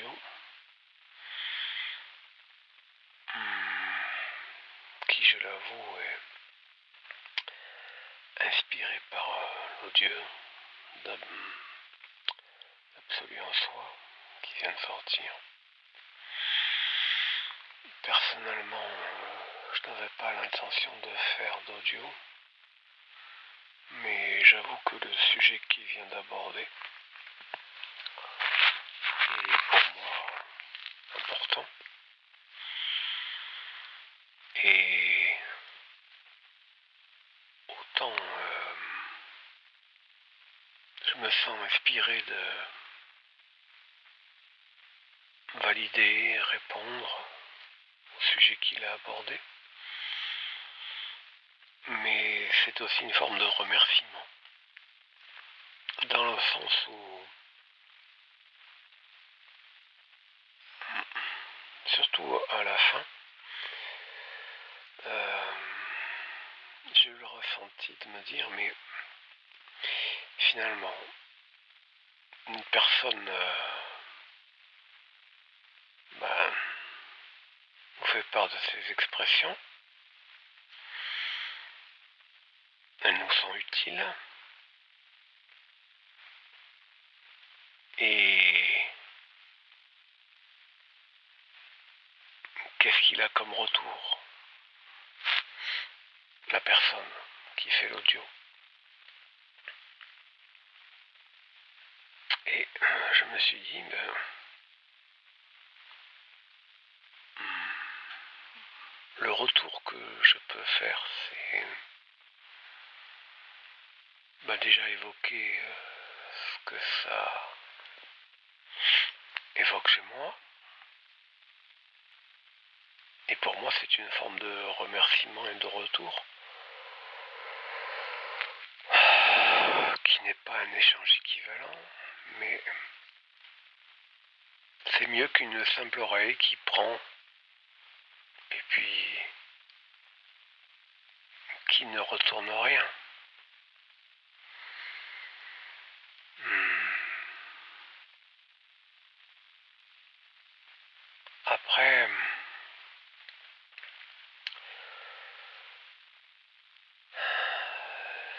audio qui, je l'avoue, est inspiré par l'audio d'Absolu en soi qui vient de sortir. Personnellement, je n'avais pas l'intention de faire d'audio, mais j'avoue que le sujet qu'il vient d'aborder est pour moi important et autant je me sens inspiré de valider, répondre au sujet qu'il a abordé, mais c'est aussi une forme de remerciement, dans le sens où, surtout à la fin, j'ai eu le ressenti de me dire, mais finalement, une personne vous fait part de ses expressions, elles nous sont utiles, et qu'est-ce qu'il a comme retour, la personne qui fait l'audio. Et je me suis dit, le retour que je peux faire, c'est déjà évoquer ce que ça évoque chez moi. Et pour moi, c'est une forme de remerciement et de retour qui n'est pas un échange équivalent, mais c'est mieux qu'une simple oreille qui prend et puis qui ne retourne rien. Après,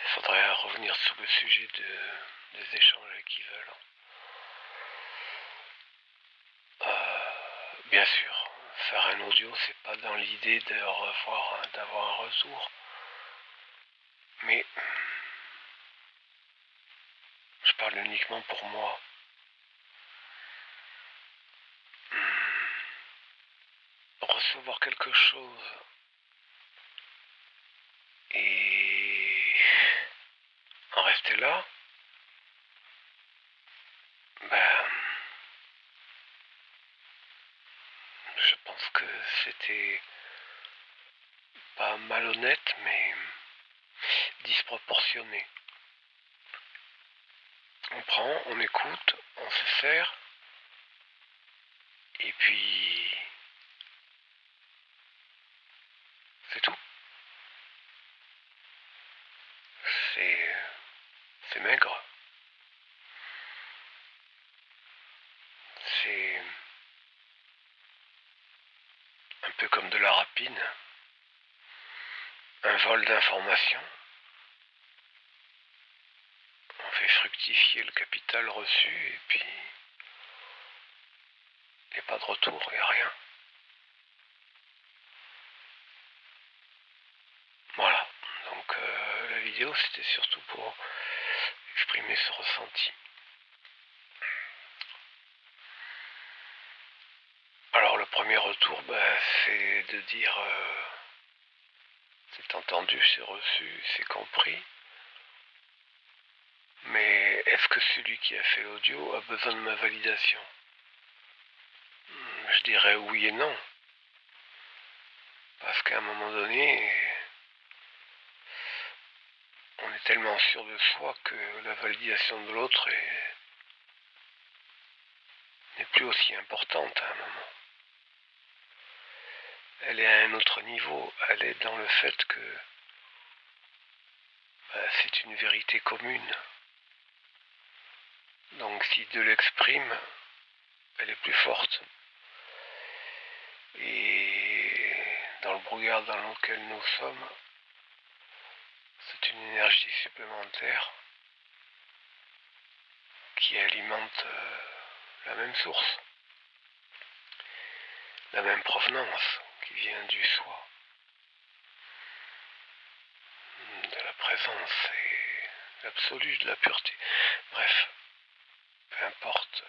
il faudrait revenir sur le sujet des échanges équivalents. Bien sûr, faire un audio, c'est pas dans l'idée d'avoir un retour, mais je parle uniquement pour moi. Recevoir quelque chose et en rester là, je pense que c'était pas malhonnête, mais disproportionné. On prend, on écoute, on se sert, et puis c'est tout. C'est maigre. C'est un peu comme de la rapine, un vol d'informations. On fait fructifier le capital reçu et puis il n'y a pas de retour, il n'y a rien. Voilà, donc la vidéo c'était surtout pour exprimer ce ressenti. Alors le premier retour, c'est de dire c'est entendu, c'est reçu, c'est compris. Mais est-ce que celui qui a fait l'audio a besoin de ma validation? Je dirais oui et non. Parce qu'à un moment donné, on est tellement sûr de soi que la validation de l'autre n'est plus aussi importante à un moment. Elle est à un autre niveau, elle est dans le fait que c'est une vérité commune. Donc si deux l'expriment, elle est plus forte. Et dans le brouillard dans lequel nous sommes, c'est une énergie supplémentaire qui alimente la même source, la même provenance qui vient du soi, de la présence et l'absolu, de la pureté. Bref, peu importe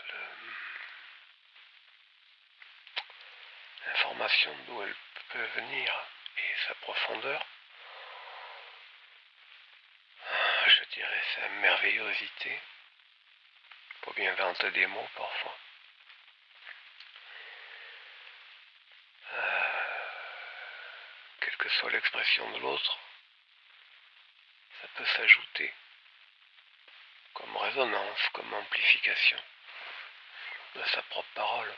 l'information d'où elle peut venir et sa profondeur, je dirais sa merveillosité, faut bien inventer des mots parfois. Quelle que soit l'expression de l'autre, ça peut s'ajouter comme résonance, comme amplification de sa propre parole.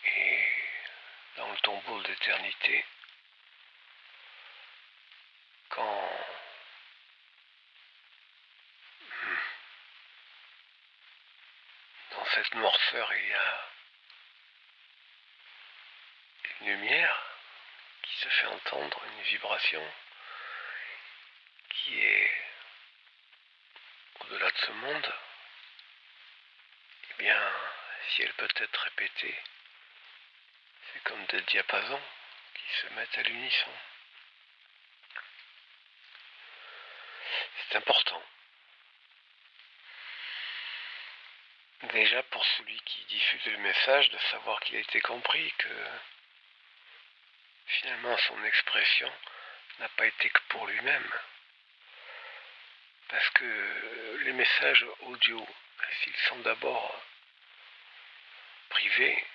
Et dans le tombeau d'éternité, quand dans cette noirceur il y a une lumière qui se fait entendre, une vibration qui est au-delà de ce monde, eh bien, si elle peut être répétée, c'est comme des diapasons qui se mettent à l'unisson. C'est important. Déjà pour celui qui diffuse le message, de savoir qu'il a été compris, que finalement son expression n'a pas été que pour lui-même. Parce que les messages audio, s'ils sont d'abord privés,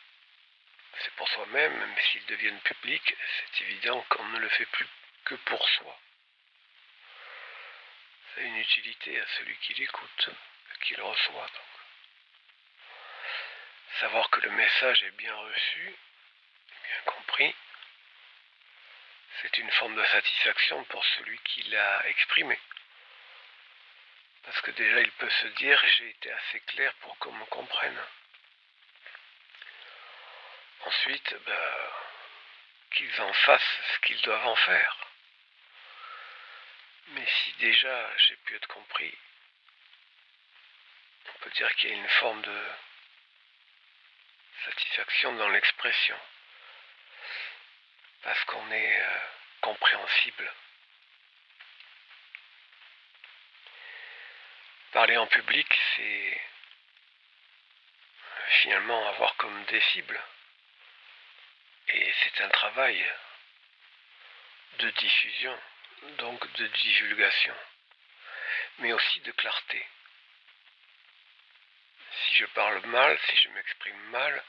c'est pour soi-même, même s'ils deviennent publics, c'est évident qu'on ne le fait plus que pour soi. Ça a une utilité à celui qui l'écoute, qui le reçoit. Donc. Savoir que le message est bien reçu, bien compris, c'est une forme de satisfaction pour celui qui l'a exprimé. Parce que déjà il peut se dire, j'ai été assez clair pour qu'on me comprenne. Ensuite, qu'ils en fassent ce qu'ils doivent en faire. Mais si déjà j'ai pu être compris, on peut dire qu'il y a une forme de satisfaction dans l'expression. Parce qu'on est compréhensible. Parler en public, c'est finalement avoir comme des cibles. Et c'est un travail de diffusion, donc de divulgation, mais aussi de clarté. Si je parle mal, si je m'exprime mal,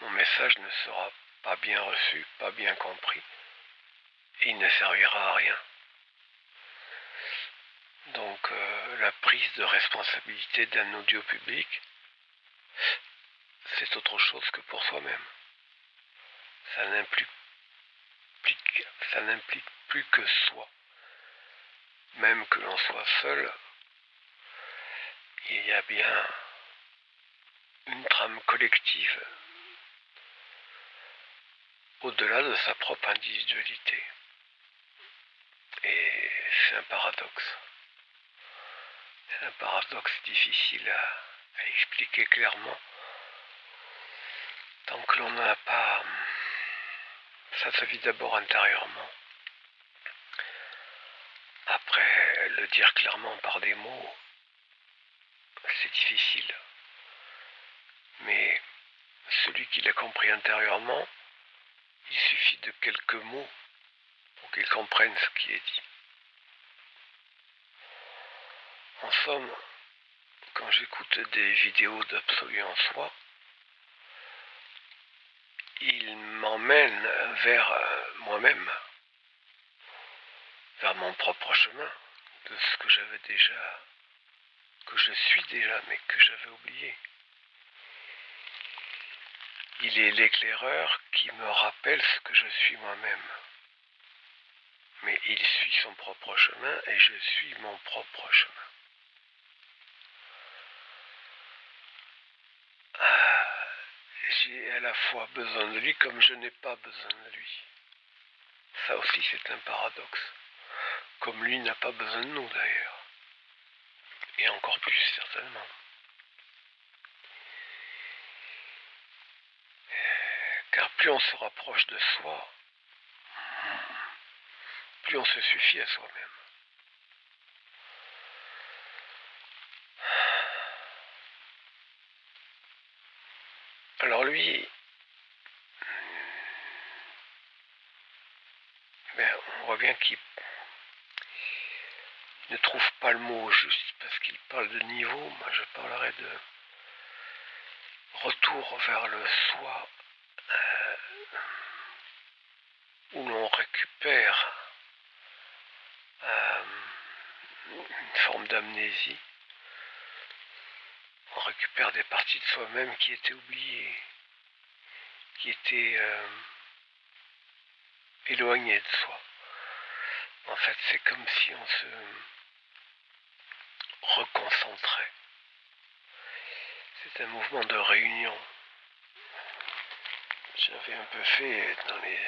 mon message ne sera pas bien reçu, pas bien compris, et il ne servira à rien. Donc la prise de responsabilité d'un audio public, c'est autre chose que pour soi-même. Ça n'implique plus que soi. Même que l'on soit seul, il y a bien une trame collective au-delà de sa propre individualité. Et c'est un paradoxe. C'est un paradoxe difficile à expliquer clairement. Tant que l'on n'a pas... Ça se vit d'abord intérieurement. Après, le dire clairement par des mots, c'est difficile. Mais celui qui l'a compris intérieurement, il suffit de quelques mots pour qu'il comprenne ce qui est dit. En somme, quand j'écoute des vidéos d'Absolu en soi, il m'emmène vers moi-même, vers mon propre chemin, de ce que j'avais déjà, que je suis déjà, mais que j'avais oublié. Il est l'éclaireur qui me rappelle ce que je suis moi-même. Mais il suit son propre chemin et je suis mon propre chemin. j'ai à la fois besoin de lui comme je n'ai pas besoin de lui. Ça aussi c'est un paradoxe. Comme lui n'a pas besoin de nous d'ailleurs. Et encore plus certainement. Car plus on se rapproche de soi, plus on se suffit à soi-même. Alors lui, on voit bien qu'il ne trouve pas le mot juste parce qu'il parle de niveau. Moi je parlerai de retour vers le soi, où l'on récupère une forme d'amnésie. On récupère des parties de soi-même qui étaient oubliées, qui étaient éloignées de soi. En fait, c'est comme si on se reconcentrait. C'est un mouvement de réunion. J'avais un peu fait dans les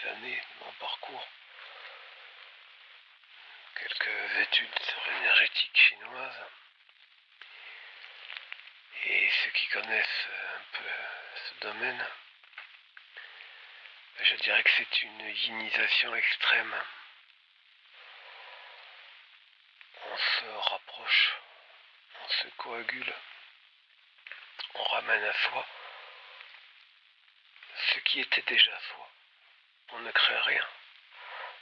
années de mon parcours quelques études sur l'énergétique chinoise. Et ceux qui connaissent un peu ce domaine, je dirais que c'est une yinisation extrême. On se rapproche, on se coagule, on ramène à soi ce qui était déjà soi. On ne crée rien,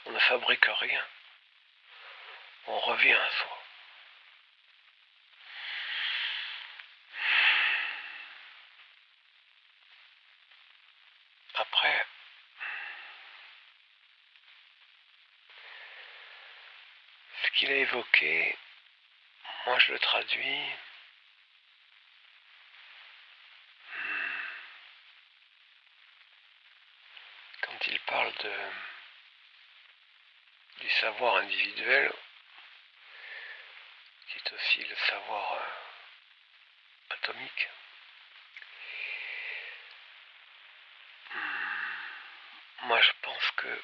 on ne fabrique rien, on revient à soi. Après, ce qu'il a évoqué, moi je le traduis quand il parle du savoir individuel, qui est aussi le savoir atomique. Moi je pense que,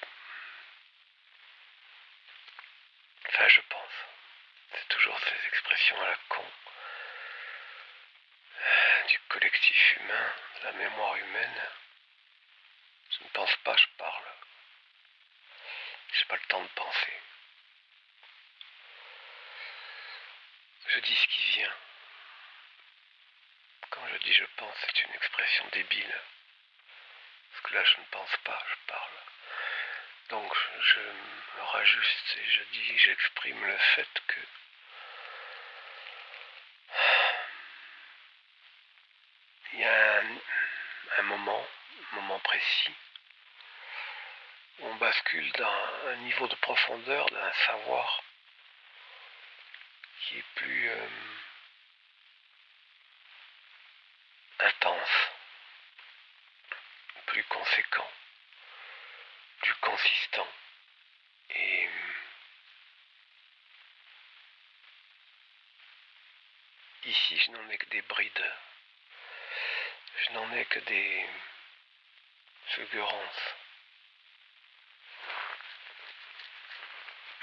c'est toujours ces expressions à la con, du collectif humain, de la mémoire humaine. Je ne pense pas, je parle. J'ai pas le temps de penser. Je dis ce qui vient. Quand je dis je pense, c'est une expression débile. Parce que là, je ne pense pas, je parle. Donc, je me rajuste et je dis, j'exprime le fait que il y a un moment précis, où on bascule dans un niveau de profondeur, d'un savoir qui est plus intense, plus conséquent, plus consistant. Et ici, je n'en ai que des brides. Je n'en ai que des fulgurances.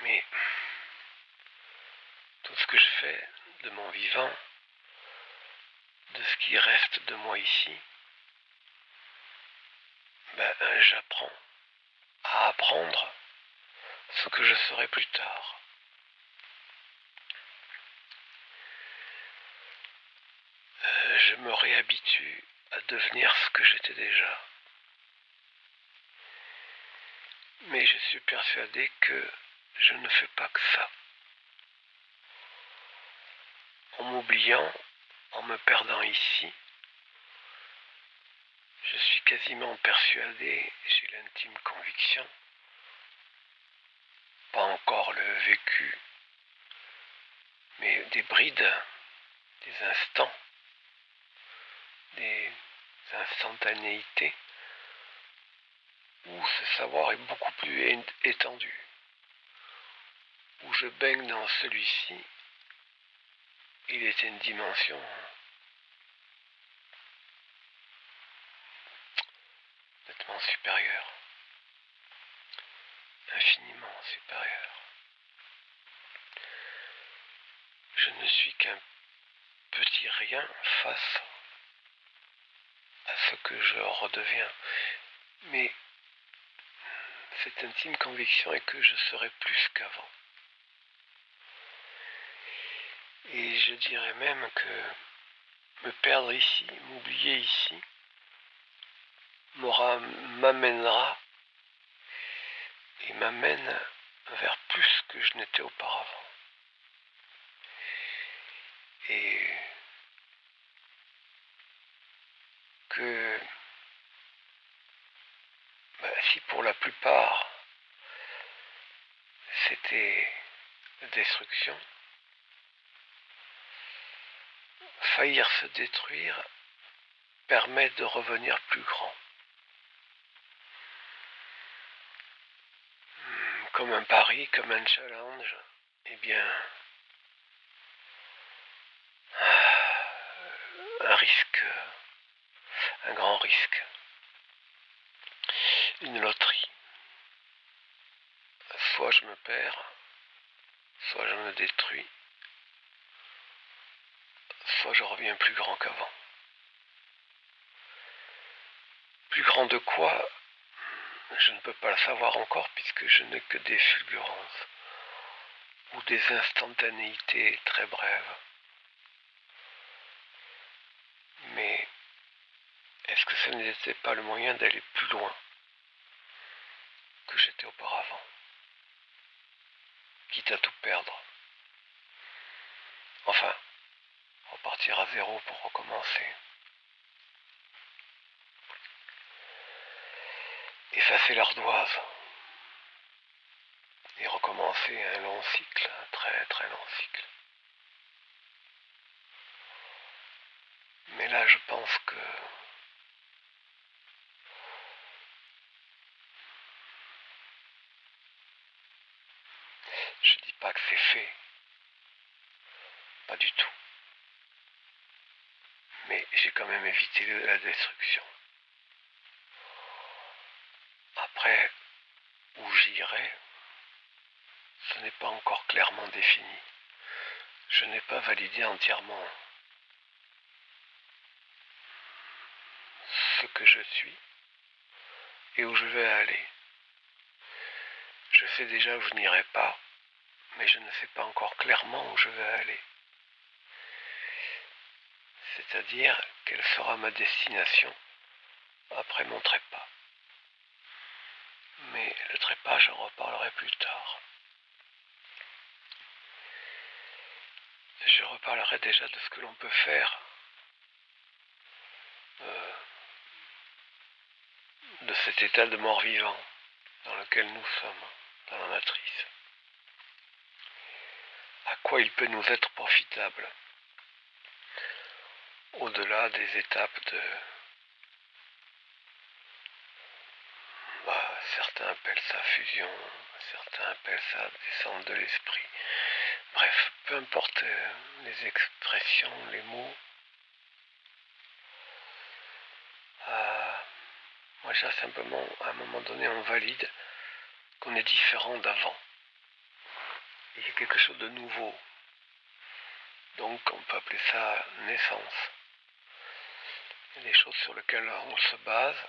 Mais tout ce que je fais de mon vivant, de ce qui reste de moi ici, j'apprends à apprendre ce que je serai plus tard. Je me réhabitue à devenir ce que j'étais déjà. Mais je suis persuadé que je ne fais pas que ça. En m'oubliant, en me perdant ici, je suis quasiment persuadé, j'ai l'intime conviction, pas encore le vécu, mais des brides, des instants, des instantanéités, où ce savoir est beaucoup plus étendu, où je baigne dans celui-ci, il est une dimension supérieur. Infiniment supérieur. Je ne suis qu'un petit rien face à ce que je redeviens. Mais cette intime conviction est que je serai plus qu'avant. Et je dirais même que me perdre ici, m'oublier ici, m'amènera et m'amène vers plus que je n'étais auparavant. Et que si pour la plupart c'était destruction, faillir se détruire permet de revenir plus grand. Comme un pari, comme un challenge, eh bien, un risque, un grand risque, une loterie. Soit je me perds, soit je me détruis, soit je reviens plus grand qu'avant. Plus grand de quoi? Je ne peux pas le savoir encore puisque je n'ai que des fulgurances ou des instantanéités très brèves. Mais est-ce que ce n'était pas le moyen d'aller plus loin que j'étais auparavant, quitte à tout perdre? Enfin, repartir à zéro pour recommencer. Effacer l'ardoise et recommencer un long cycle, un très très long cycle. Mais là, je pense que je dis pas que c'est fait, pas du tout. Mais j'ai quand même évité la destruction. Après, où j'irai, ce n'est pas encore clairement défini. Je n'ai pas validé entièrement ce que je suis et où je vais aller. Je sais déjà où je n'irai pas, mais je ne sais pas encore clairement où je vais aller. C'est-à-dire quelle sera ma destination après mon trépas. Mais le trépas, j'en reparlerai plus tard. Je reparlerai déjà de ce que l'on peut faire de cet état de mort-vivant dans lequel nous sommes, dans la matrice. À quoi il peut nous être profitable, au-delà des étapes de... certains appellent ça fusion, certains appellent ça descente de l'esprit. Bref, peu importe les expressions, les mots. Moi, j'ai simplement, à un moment donné, on valide qu'on est différent d'avant. Il y a quelque chose de nouveau. Donc, on peut appeler ça naissance. Il y a des choses sur lesquelles on se base,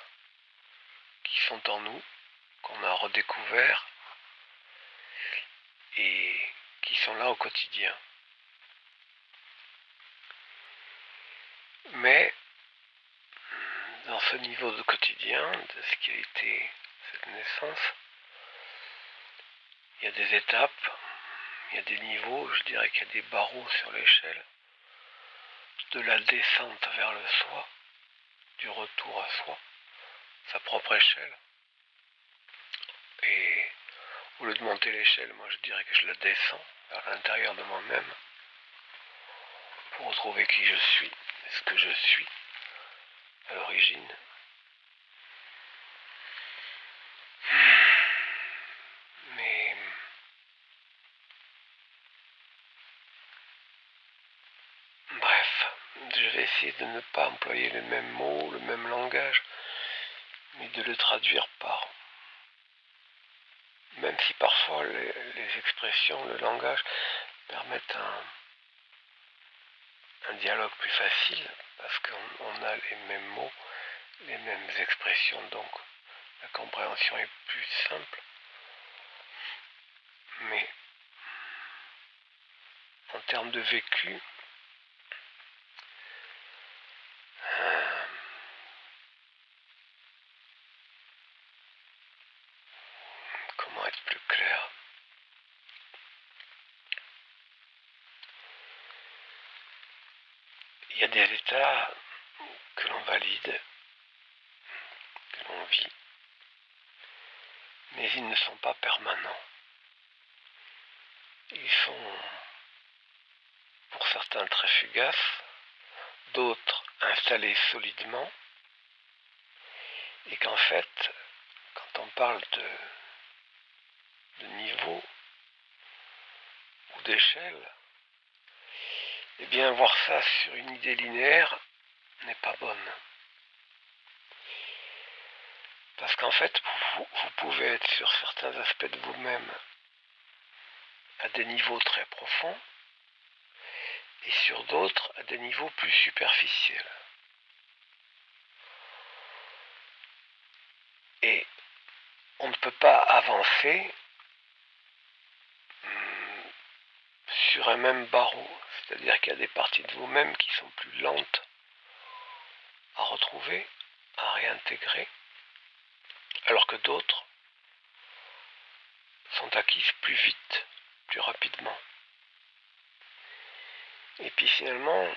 qui sont en nous, qu'on a redécouvert et qui sont là au quotidien. Mais dans ce niveau de quotidien, de ce qui a été cette naissance, il y a des étapes, il y a des niveaux, je dirais qu'il y a des barreaux sur l'échelle, de la descente vers le soi, du retour à soi, sa propre échelle. Et au lieu de monter l'échelle, moi je dirais que je la descends vers l'intérieur de moi-même pour retrouver qui je suis, ce que je suis à l'origine. Mais bref, je vais essayer de ne pas employer le même mot, le même langage, mais de le traduire par, même si parfois les expressions, le langage permettent un dialogue plus facile, parce qu'on a les mêmes mots, les mêmes expressions, donc la compréhension est plus simple. Mais en termes de vécu, comment être plus clair? Il y a des états que l'on valide, que l'on vit, mais ils ne sont pas permanents. Ils sont, pour certains, très fugaces, d'autres installés solidement, et qu'en fait, quand on parle de niveau ou d'échelle, eh bien voir ça sur une idée linéaire n'est pas bonne. Parce qu'en fait, vous pouvez être sur certains aspects de vous-même à des niveaux très profonds, et sur d'autres à des niveaux plus superficiels. Et on ne peut pas avancer sur un même barreau, c'est-à-dire qu'il y a des parties de vous-même qui sont plus lentes à retrouver, à réintégrer, alors que d'autres sont acquises plus vite, plus rapidement. Et puis finalement,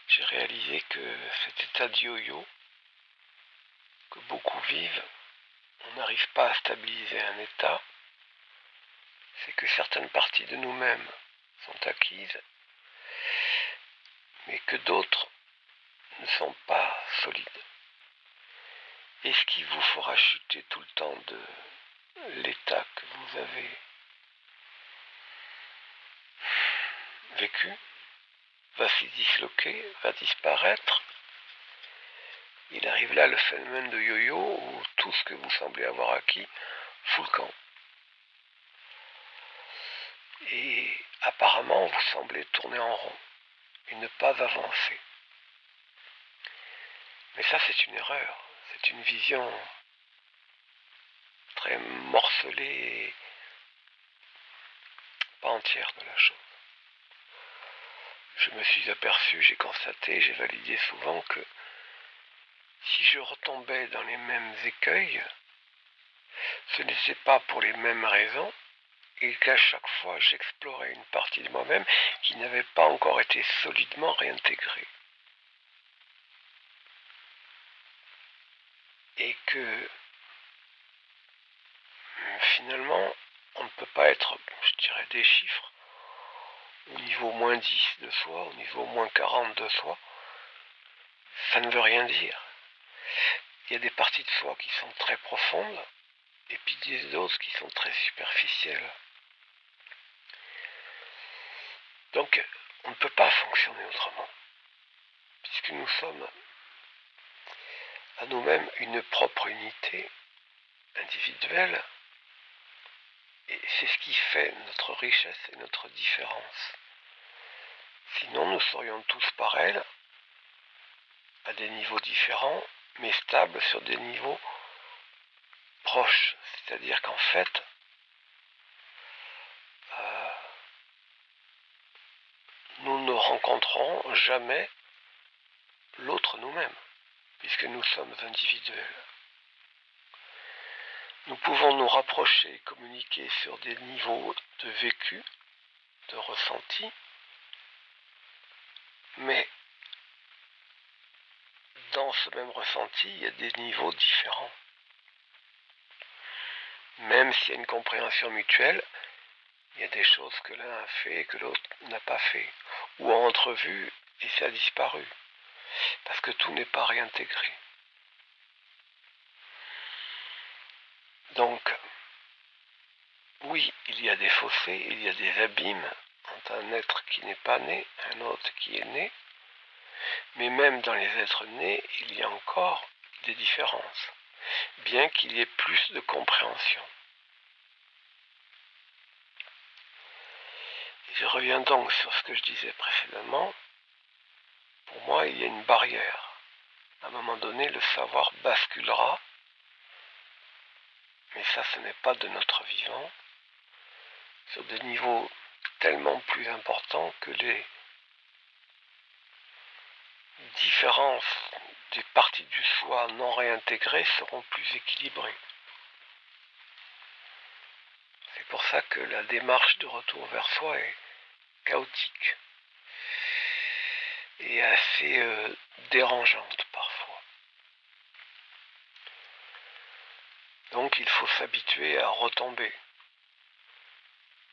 j'ai réalisé que cet état de yo-yo, que beaucoup vivent, on n'arrive pas à stabiliser un état, c'est que certaines parties de nous-mêmes sont acquises, mais que d'autres ne sont pas solides. Et ce qui vous fera chuter tout le temps de l'état que vous avez vécu va se disloquer, va disparaître. Il arrive là le phénomène de yo-yo où tout ce que vous semblez avoir acquis fout le camp. Et apparemment, vous semblez tourner en rond et ne pas avancer. Mais ça, c'est une erreur. C'est une vision très morcelée et pas entière de la chose. Je me suis aperçu, j'ai constaté, j'ai validé souvent que si je retombais dans les mêmes écueils, ce n'était pas pour les mêmes raisons, et qu'à chaque fois j'explorais une partie de moi-même qui n'avait pas encore été solidement réintégrée. Et que finalement, on ne peut pas être, je dirais, des chiffres au niveau moins 10 de soi, au niveau moins 40 de soi. Ça ne veut rien dire. Il y a des parties de soi qui sont très profondes, et puis des autres qui sont très superficielles. Donc, on ne peut pas fonctionner autrement, puisque nous sommes à nous-mêmes une propre unité individuelle, et c'est ce qui fait notre richesse et notre différence. Sinon, nous serions tous pareils, à des niveaux différents, mais stables sur des niveaux proches. C'est-à-dire qu'en fait, nous ne rencontrons jamais l'autre nous-mêmes, puisque nous sommes individuels. Nous pouvons nous rapprocher et communiquer sur des niveaux de vécu, de ressenti, mais dans ce même ressenti, il y a des niveaux différents. Même s'il y a une compréhension mutuelle, il y a des choses que l'un a fait et que l'autre n'a pas fait, ou a entrevu et ça a disparu, parce que tout n'est pas réintégré. Donc, oui, il y a des fossés, il y a des abîmes entre un être qui n'est pas né, un autre qui est né, Mais même dans les êtres nés, il y a encore des différences, bien qu'il y ait plus de compréhension. Je reviens donc sur ce que je disais précédemment. Pour moi, il y a une barrière. À un moment donné, le savoir basculera, mais ça, ce n'est pas de notre vivant, sur des niveaux tellement plus importants que les différences des parties du soi non réintégrées seront plus équilibrées. C'est pour ça que la démarche de retour vers soi est chaotique et assez dérangeante parfois. Donc il faut s'habituer à retomber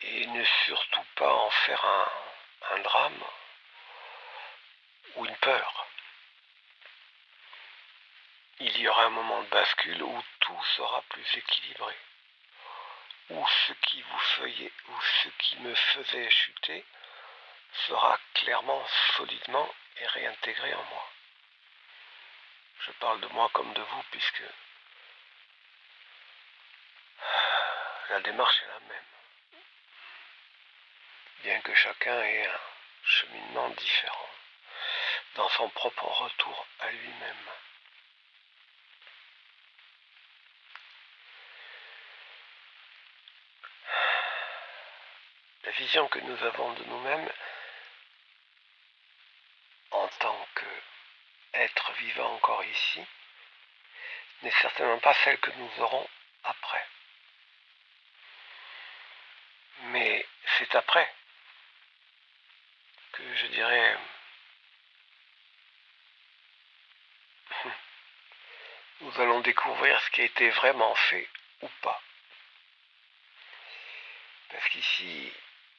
et ne surtout pas en faire un drame ou une peur. Il y aura un moment de bascule où tout sera plus équilibré, où ce qui me faisait chuter sera clairement, solidement et réintégré en moi. Je parle de moi comme de vous puisque la démarche est la même, bien que chacun ait un cheminement différent dans son propre retour à lui-même. La vision que nous avons de nous-mêmes en tant qu'être vivant encore ici n'est certainement pas celle que nous aurons après. Mais c'est après que je dirais nous allons découvrir ce qui a été vraiment fait ou pas. Parce qu'ici,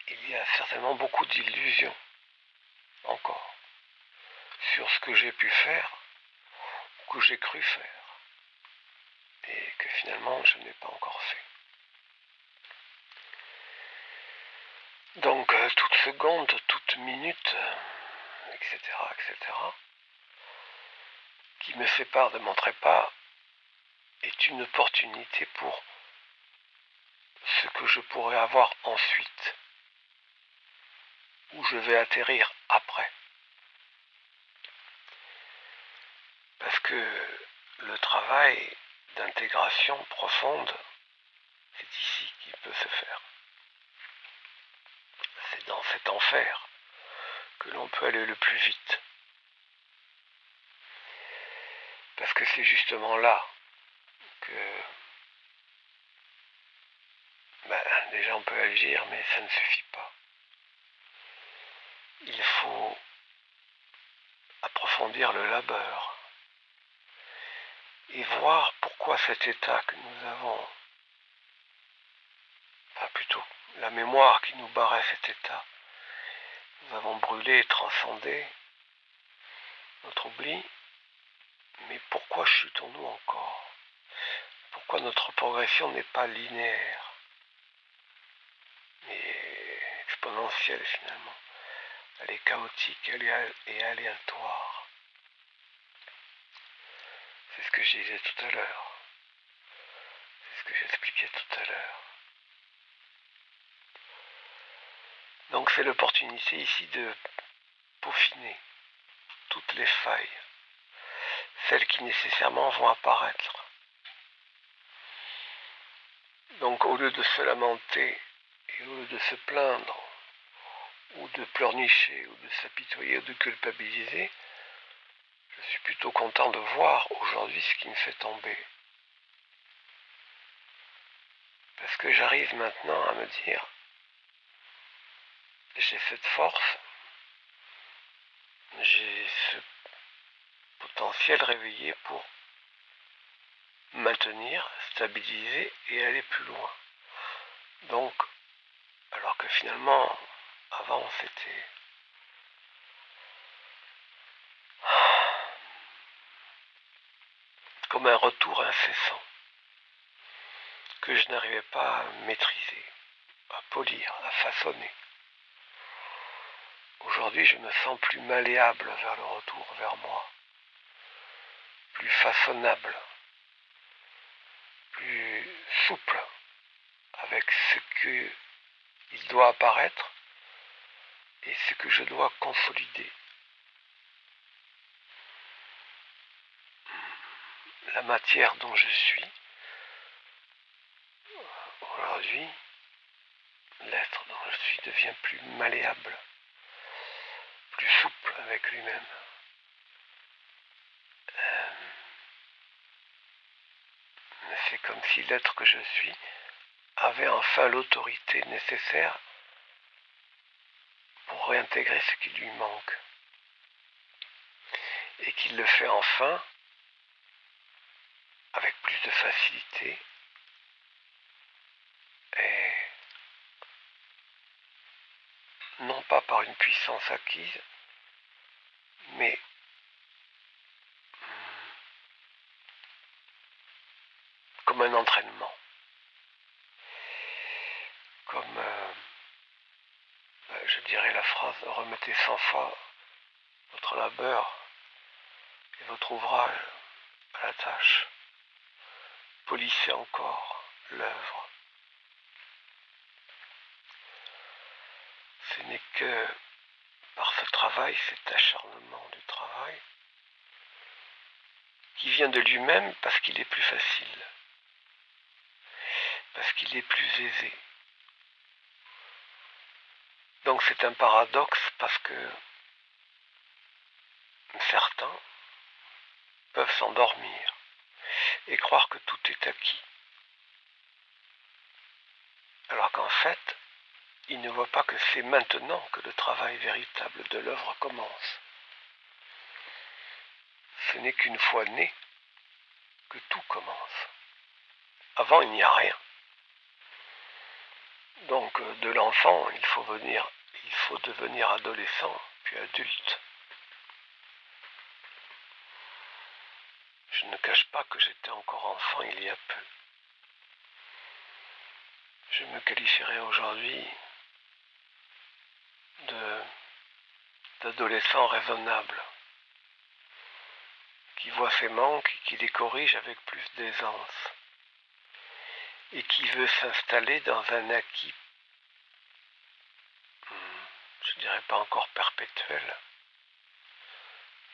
il y a certainement beaucoup d'illusions encore sur ce que j'ai pu faire ou que j'ai cru faire et que finalement je n'ai pas encore fait. Donc toute seconde, toute minute, etc., qui me sépare de mon trépas est une opportunité pour ce que je pourrais avoir ensuite, où je vais atterrir après. Parce que le travail d'intégration profonde, c'est ici qu'il peut se faire. C'est dans cet enfer que l'on peut aller le plus vite. Parce que c'est justement là que déjà on peut agir, mais ça ne suffit pas. Il faut approfondir le labeur et voir pourquoi cet état que nous avons, enfin plutôt la mémoire qui nous barrait cet état, nous avons brûlé et transcendé notre oubli, mais pourquoi chutons-nous encore? Pourquoi notre progression n'est pas linéaire, mais exponentielle finalement? Elle est chaotique et aléatoire. C'est ce que je disais tout à l'heure. C'est ce que j'expliquais tout à l'heure. Donc c'est l'opportunité ici de peaufiner toutes les failles, celles qui nécessairement vont apparaître. Donc au lieu de se lamenter et au lieu de se plaindre, ou de pleurnicher, ou de s'apitoyer, ou de culpabiliser, je suis plutôt content de voir aujourd'hui ce qui me fait tomber. Parce que j'arrive maintenant à me dire, j'ai cette force, j'ai ce potentiel réveillé pour maintenir, stabiliser et aller plus loin. Donc, alors que finalement, avant c'était comme un retour incessant que je n'arrivais pas à maîtriser, à polir, à façonner. Aujourd'hui, je me sens plus malléable vers le retour vers moi, plus façonnable, plus souple avec ce qu'il doit apparaître et ce que je dois consolider. La matière dont je suis, aujourd'hui, l'être dont je suis devient plus malléable, plus souple avec lui-même. C'est comme si l'être que je suis avait enfin l'autorité nécessaire pour réintégrer ce qui lui manque. Et qu'il le fait enfin avec plus de facilité et non pas par une puissance acquise, mais comme un entraînement, comme, je dirais la phrase, remettez 100 fois votre labeur et votre ouvrage à la tâche, polissez encore l'œuvre. Ce n'est que par ce travail, cet acharnement du travail, qui vient de lui-même parce qu'il est plus facile, parce qu'il est plus aisé. Donc c'est un paradoxe parce que certains peuvent s'endormir et croire que tout est acquis. Alors qu'en fait, ils ne voient pas que c'est maintenant que le travail véritable de l'œuvre commence. Ce n'est qu'une fois né que tout commence. Avant, il n'y a rien. Donc de l'enfant, il faut devenir adolescent, puis adulte. Je ne cache pas que j'étais encore enfant il y a peu. Je me qualifierais aujourd'hui d'adolescent raisonnable, qui voit ses manques et qui les corrige avec plus d'aisance, et qui veut s'installer dans un acquis, je dirais pas encore perpétuel,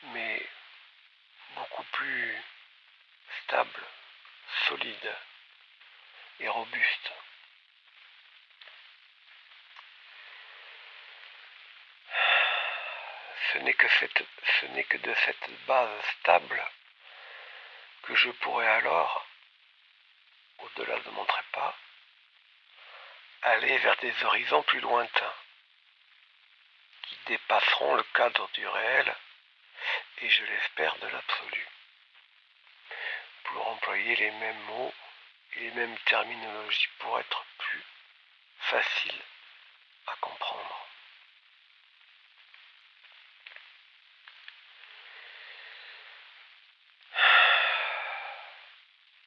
mais beaucoup plus stable, solide et robuste. Ce n'est que de cette base stable que je pourrais alors, au-delà de mon trépas, aller vers des horizons plus lointains, qui dépasseront le cadre du réel et, je l'espère, de l'absolu, pour employer les mêmes mots et les mêmes terminologies pour être plus facile à comprendre.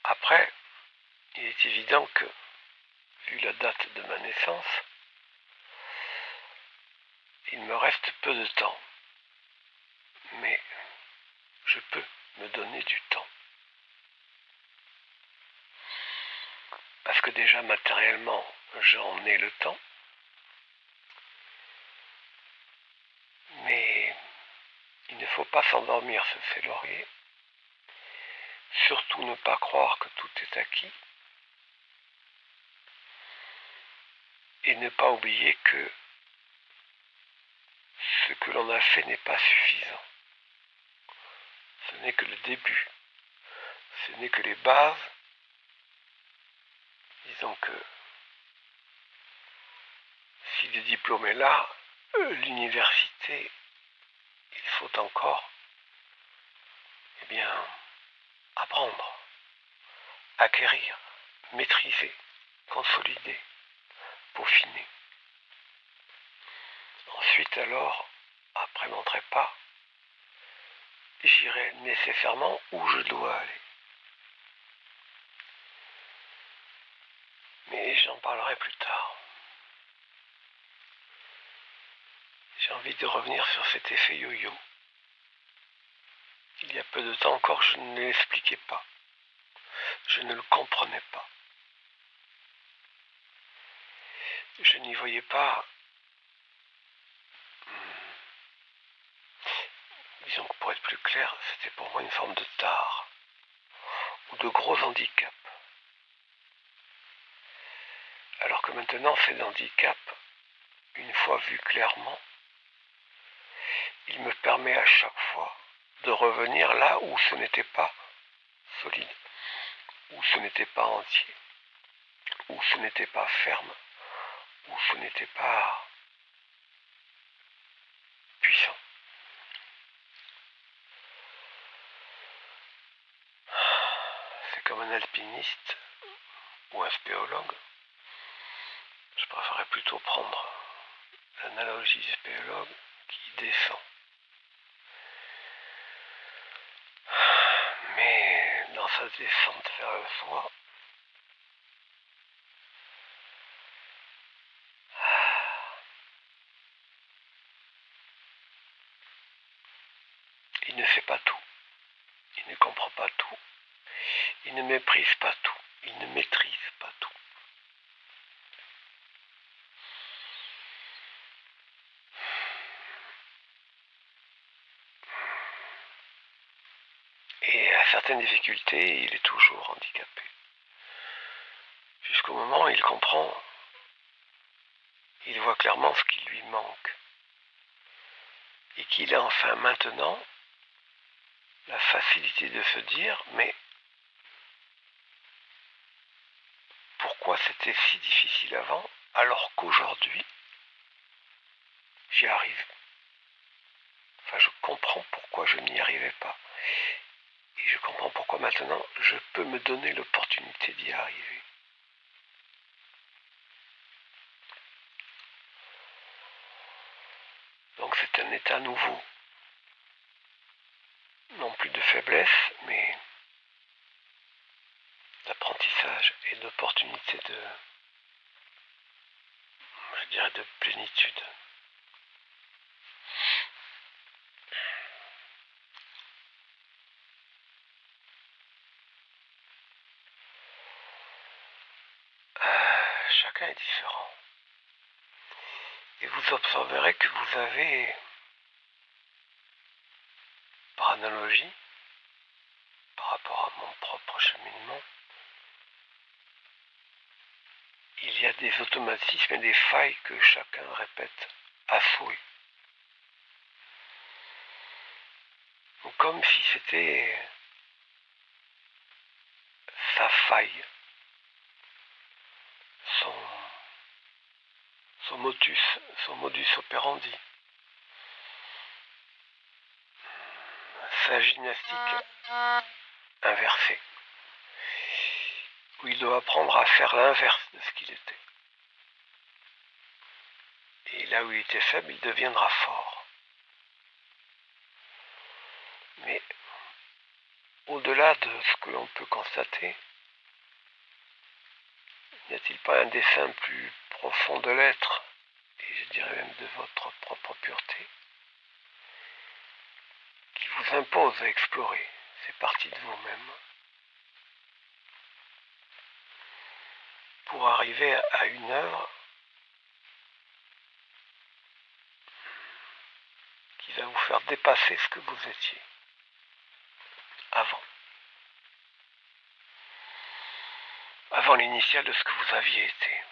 Après, il est évident que, vu la date de ma naissance, il me reste peu de temps. Mais je peux me donner du temps. Parce que déjà matériellement, j'en ai le temps. Mais il ne faut pas s'endormir sur ses lauriers. Surtout ne pas croire que tout est acquis. Et ne pas oublier que ce que l'on a fait n'est pas suffisant. Ce n'est que le début. Ce n'est que les bases. Disons que si le diplôme est là, l'université, il faut encore, apprendre, acquérir, maîtriser, consolider, peaufiner. Ensuite alors, après mon trépas, j'irai nécessairement où je dois aller. Mais j'en parlerai plus tard. J'ai envie de revenir sur cet effet yo-yo. Il y a peu de temps encore, je ne l'expliquais pas. Je ne le comprenais pas. Je n'y voyais pas, disons que pour être plus clair, c'était pour moi une forme de tare ou de gros handicap. Alors que maintenant, ces handicaps, une fois vus clairement, il me permet à chaque fois de revenir là où ce n'était pas solide, où ce n'était pas entier, où ce n'était pas ferme, où ce n'était pas puissant. C'est comme un alpiniste ou un spéologue. Je préférerais plutôt prendre l'analogie du spéologue qui descend. Mais dans sa descente vers le soi, il ne sait pas tout, il ne comprend pas tout, il ne méprise pas tout, il ne maîtrise pas tout. Et à certaines difficultés, il est toujours handicapé. Jusqu'au moment où il comprend, il voit clairement ce qui lui manque. Et qu'il a enfin maintenant la facilité de se dire, mais pourquoi c'était si difficile avant, alors qu'aujourd'hui, j'y arrive. Enfin, je comprends pourquoi je n'y arrivais pas. Et je comprends pourquoi maintenant, je peux me donner l'opportunité d'y arriver. Donc c'est un état nouveau. Non plus de faiblesse, mais d'apprentissage et d'opportunité je dirais, de plénitude. Chacun est différent. Et vous observerez que vous avez, par analogie, par rapport à mon propre cheminement, il y a des automatismes et des failles que chacun répète à souhait. Comme si c'était sa faille, son modus operandi, sa gymnastique inversée, où il doit apprendre à faire l'inverse de ce qu'il était. Et là où il était faible, il deviendra fort. Mais au-delà de ce que l'on peut constater, n'y a-t-il pas un dessein plus profond de l'être, et je dirais même de votre propre pureté, qui vous impose à explorer ces parties de vous-même pour arriver à une œuvre qui va vous faire dépasser ce que vous étiez avant l'initiale de ce que vous aviez été,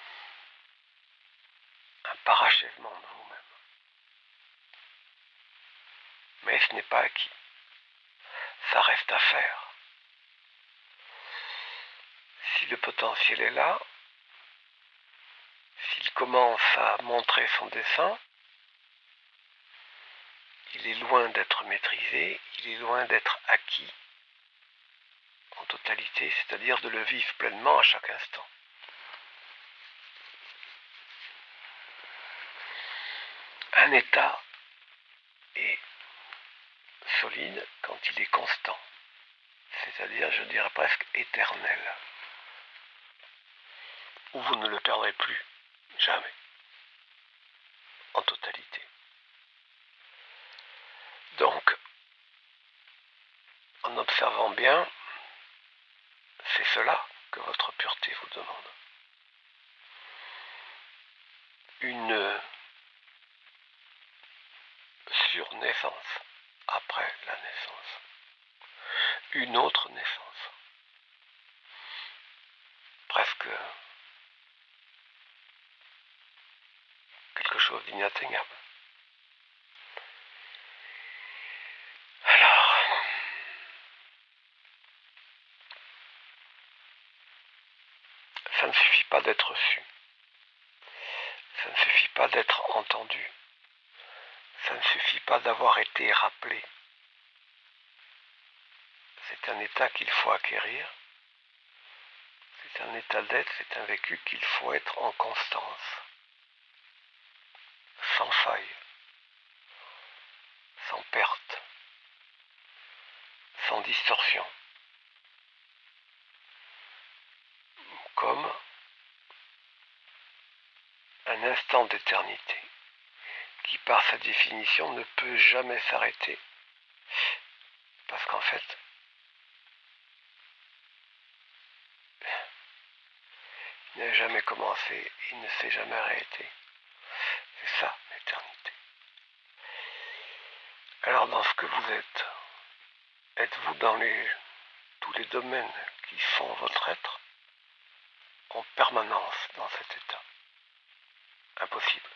un parachèvement de vous-même. Mais ce n'est pas acquis, ça reste à faire. Si le potentiel est là, s'il commence à montrer son dessin, il est loin d'être maîtrisé, il est loin d'être acquis en totalité, c'est-à-dire de le vivre pleinement à chaque instant. Un état est solide quand il est constant, c'est-à-dire, je dirais presque éternel, où vous ne le perdrez plus, jamais, en totalité. en observant bien, c'est cela que votre pureté vous demande. Une surnaissance après la naissance. Une autre naissance. Presque quelque chose d'inatteignable. Alors, ça ne suffit pas d'être su. Ça ne suffit pas d'être entendu. Ça ne suffit pas d'avoir été rappelé. C'est un état qu'il faut acquérir. C'est un état d'être, c'est un vécu qu'il faut être en constance. Sans faille. Sans perte. Sans distorsion. Comme un instant d'éternité qui par sa définition ne peut jamais s'arrêter parce qu'en fait il n'a jamais commencé, il ne s'est jamais arrêté. C'est ça l'éternité. Alors dans ce que vous êtes-vous dans tous les domaines qui font votre être en permanence dans cet état? Impossible.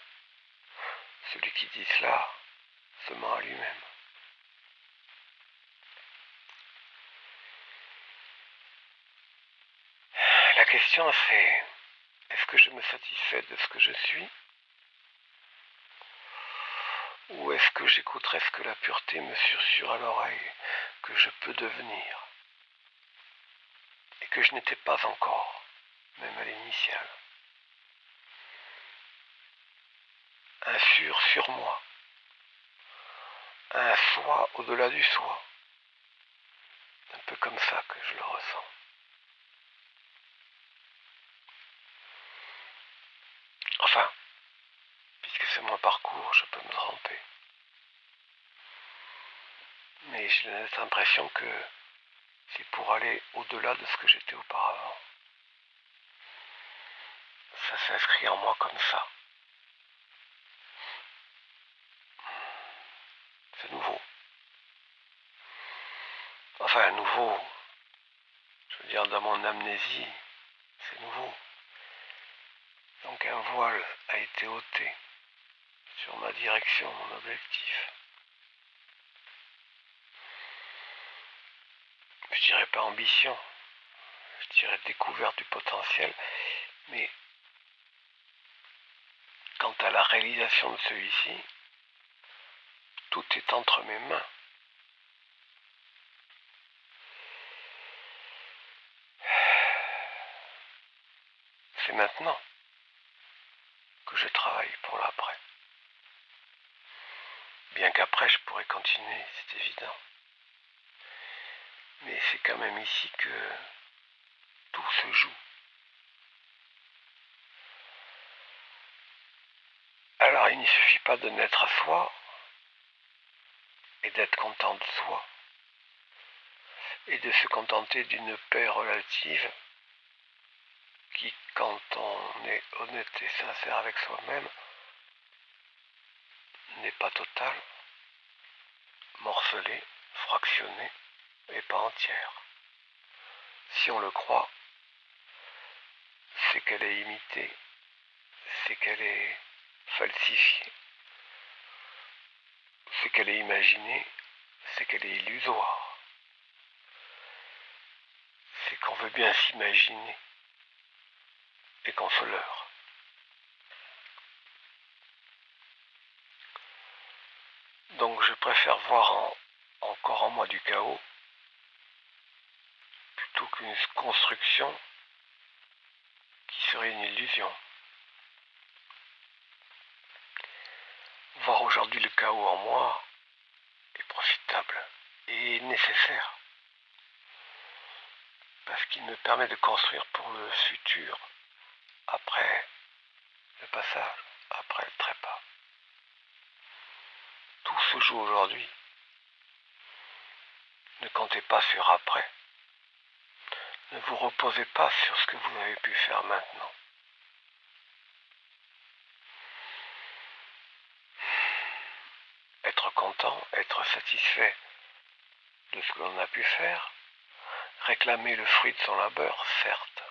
Celui qui dit cela se ment à lui-même. La question c'est, est-ce que je me satisfais de ce que je suis? Ou est-ce que j'écouterai ce que la pureté me susurre à l'oreille que je peux devenir et que je n'étais pas encore, même à l'initiale? Un sur moi, un soi au-delà du soi. C'est un peu comme ça que je le ressens. Enfin, puisque c'est mon parcours, je peux me tromper. Mais j'ai cette impression que c'est pour aller au-delà de ce que j'étais auparavant. Ça s'inscrit en moi comme ça. C'est nouveau. Enfin, nouveau, je veux dire, dans mon amnésie, c'est nouveau. Donc un voile a été ôté sur ma direction, mon objectif. Je dirais pas ambition, je dirais découverte du potentiel, mais quant à la réalisation de celui-ci, tout est entre mes mains. C'est maintenant que je travaille pour l'après. Bien qu'après je pourrais continuer, c'est évident. Mais c'est quand même ici que tout se joue. Alors il ne suffit pas de naître à soi et d'être content de soi et de se contenter d'une paix relative qui, quand on est honnête et sincère avec soi-même, n'est pas totale, morcelée, fractionnée et pas entière. Si on le croit, c'est qu'elle est imitée, c'est qu'elle est falsifiée, c'est qu'elle est imaginée, c'est qu'elle est illusoire. C'est qu'on veut bien s'imaginer et qu'on se leurre. Donc je préfère voir encore en moi du chaos plutôt qu'une construction qui serait une illusion. Voir aujourd'hui le chaos en moi est profitable et nécessaire parce qu'il me permet de construire pour le futur après le passage, après le trépas. Tout se joue aujourd'hui. Ne comptez comptez pas sur après. Ne vous reposez pas sur ce que vous avez pu faire maintenant. Être content, être satisfait de ce que l'on a pu faire, réclamer le fruit de son labeur, certes,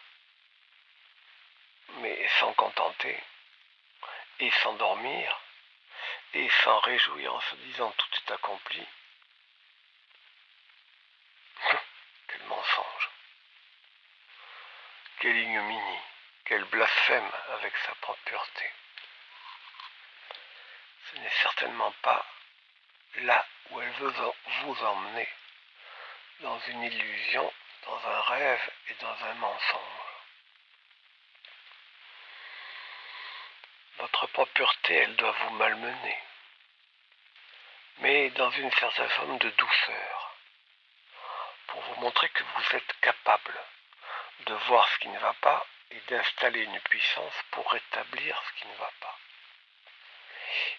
mais s'en contenter et s'endormir et s'en réjouir en se disant tout est accompli, quel mensonge, quelle ignominie, quel blasphème avec sa propre pureté. Ce n'est certainement pas là où elle veut vous emmener, dans une illusion, dans un rêve et dans un mensonge. Votre propre pureté, elle doit vous malmener, mais dans une certaine forme de douceur, pour vous montrer que vous êtes capable de voir ce qui ne va pas et d'installer une puissance pour rétablir ce qui ne va pas.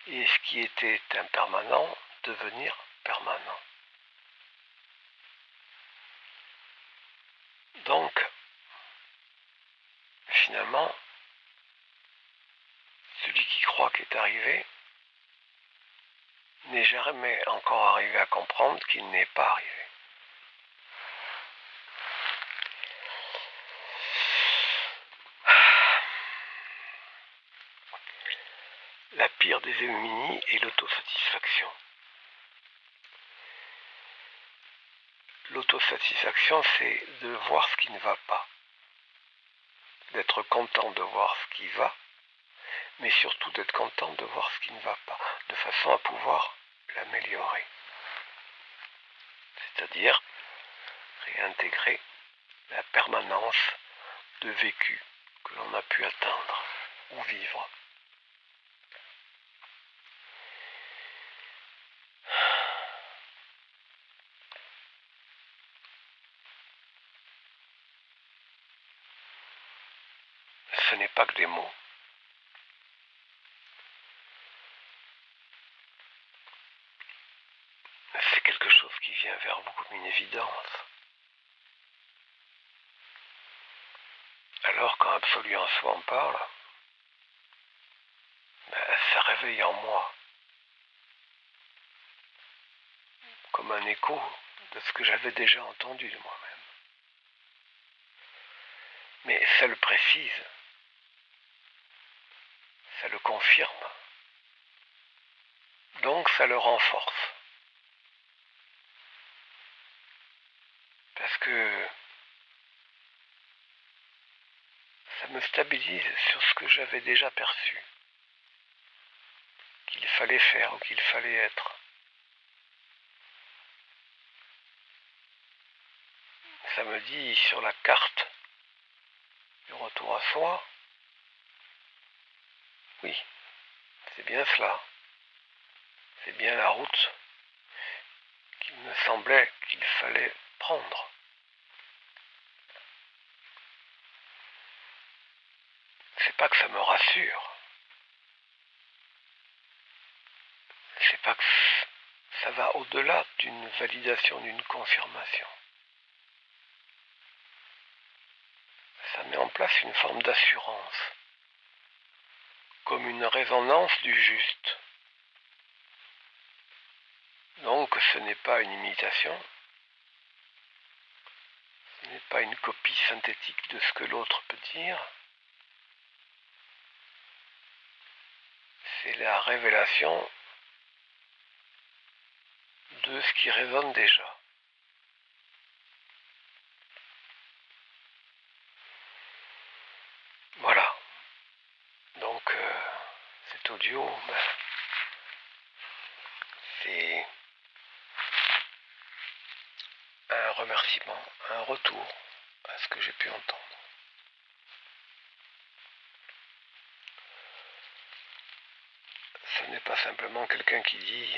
Et ce qui était impermanent, devenir permanent. Donc, finalement, celui qui croit qu'il est arrivé n'est jamais encore arrivé à comprendre qu'il n'est pas arrivé. La pire des ignominies est l'autosatisfaction. L'autosatisfaction, c'est de voir ce qui ne va pas, d'être content de voir ce qui va, mais surtout d'être content de voir ce qui ne va pas, de façon à pouvoir l'améliorer. C'est-à-dire réintégrer la permanence de vécu que l'on a pu atteindre ou vivre. Ce n'est pas que des mots. C'est quelque chose qui vient vers vous comme une évidence. Alors quand Absolu en soi en parle, ça réveille en moi comme un écho de ce que j'avais déjà entendu de moi-même. Mais ça le précise, ça le confirme, donc ça le renforce. Parce que ça me stabilise sur ce que j'avais déjà perçu, qu'il fallait faire ou qu'il fallait être. Ça me dit sur la carte du retour à soi, oui, c'est bien cela, c'est bien la route qu'il me semblait qu'il fallait prendre. C'est pas que ça me rassure, c'est pas que ça va au-delà d'une validation, d'une confirmation. Ça met en place une forme d'assurance, comme une résonance du juste. Donc ce n'est pas une imitation, ce n'est pas une copie synthétique de ce que l'autre peut dire, c'est la révélation de ce qui résonne déjà. Voilà. Donc cet audio, c'est un remerciement, un retour à ce que j'ai pu entendre. Ce n'est pas simplement quelqu'un qui dit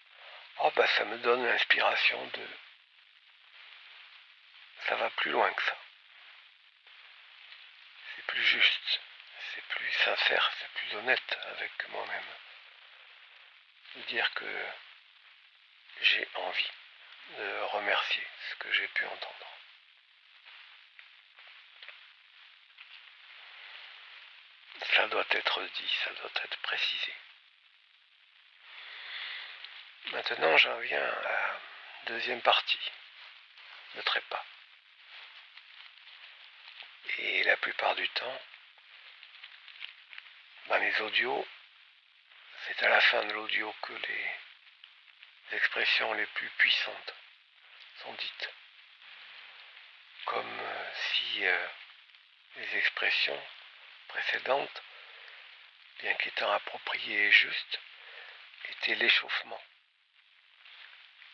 « Oh ça me donne l'inspiration de... » Ça va plus loin que ça. C'est plus juste, c'est plus sincère, c'est plus honnête avec moi-même. De dire que j'ai envie de remercier ce que j'ai pu entendre. Ça doit être dit, ça doit être précisé. Maintenant, j'en viens à la deuxième partie, le trépas. Et la plupart du temps, dans les audios, c'est à la fin de l'audio que les expressions les plus puissantes sont dites. Comme si les expressions précédentes, bien qu'étant appropriées et justes, étaient l'échauffement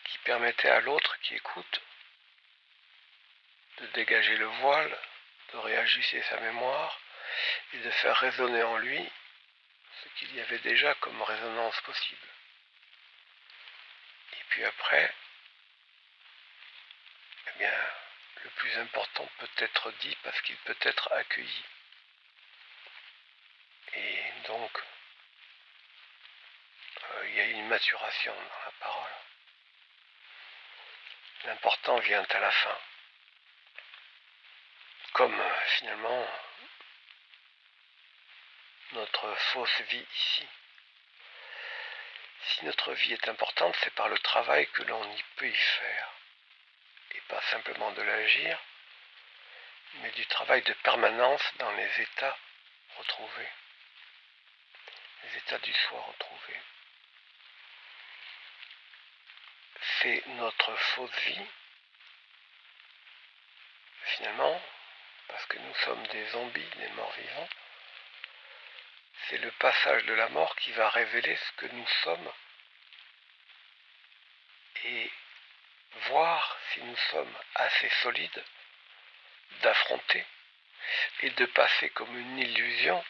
qui permettait à l'autre qui écoute de dégager le voile, de réajuster sa mémoire et de faire résonner en lui ce qu'il y avait déjà comme résonance possible. Et puis après, eh bien, le plus important peut être dit parce qu'il peut être accueilli. Et donc, il y a une maturation dans la parole. L'important vient à la fin. Comme finalement notre fausse vie ici. Si notre vie est importante, c'est par le travail que l'on y peut y faire. Et pas simplement de l'agir, mais du travail de permanence dans les états retrouvés. Les états du soi retrouvés. C'est notre fausse vie, finalement, parce que nous sommes des zombies, des morts vivants. C'est le passage de la mort qui va révéler ce que nous sommes et voir si nous sommes assez solides d'affronter et de passer comme une illusion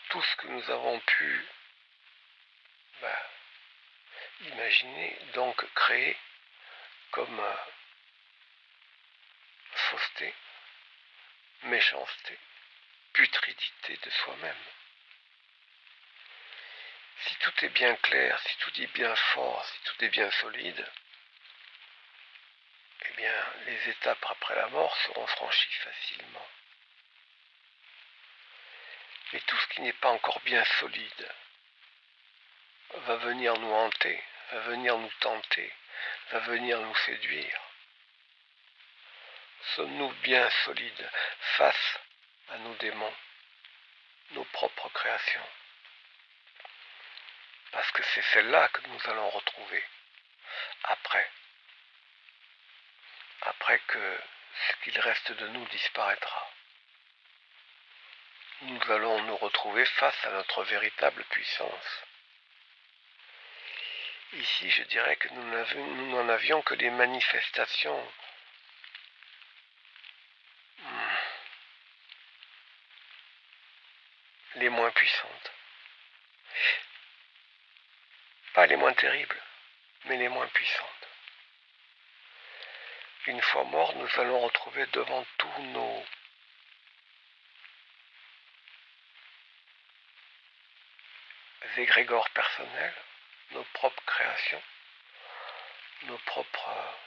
tout ce que nous avons pu imaginer, donc créer comme fausseté, méchanceté, putridité de soi-même. Si tout est bien clair, si tout est bien fort, si tout est bien solide, eh bien, les étapes après la mort seront franchies facilement. Mais tout ce qui n'est pas encore bien solide va venir nous hanter, va venir nous tenter, va venir nous séduire. Sommes-nous bien solides face à nos démons, nos propres créations? Parce que c'est celle-là que nous allons retrouver après que ce qu'il reste de nous disparaîtra. Nous allons nous retrouver face à notre véritable puissance. Ici, je dirais que nous n'en avions que les manifestations les moins puissantes. Pas les moins terribles, mais les moins puissantes. Une fois morts, nous allons retrouver devant tous nos égrégores personnels, nos propres créations, nos propres